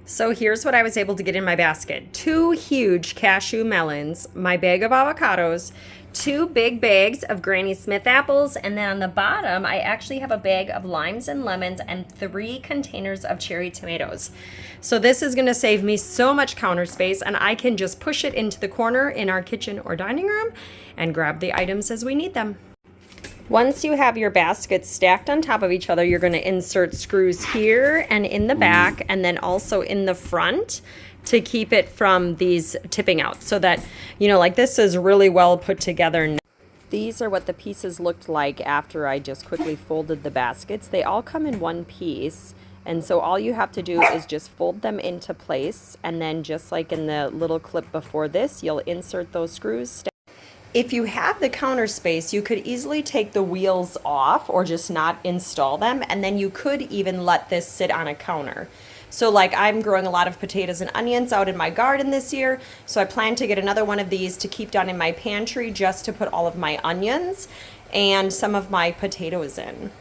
So here's what I was able to get in my basket. 2 huge cashew melons, my bag of avocados, 2 big bags of Granny Smith apples, and then on the bottom, I actually have a bag of limes and lemons and 3 containers of cherry tomatoes. So this is gonna save me so much counter space, and I can just push it into the corner in our kitchen or dining room and grab the items as we need them. Once you have your baskets stacked on top of each other, you're going to insert screws here and in the back and then also in the front to keep it from these tipping out so that, like this is really well put together. These are what the pieces looked like after I just quickly folded the baskets. They all come in one piece. And so all you have to do is just fold them into place. And then just like in the little clip before this, you'll insert those screws. If you have the counter space, you could easily take the wheels off or just not install them, and then you could even let this sit on a counter. So like I'm growing a lot of potatoes and onions out in my garden this year, so I plan to get another one of these to keep down in my pantry just to put all of my onions and some of my potatoes in.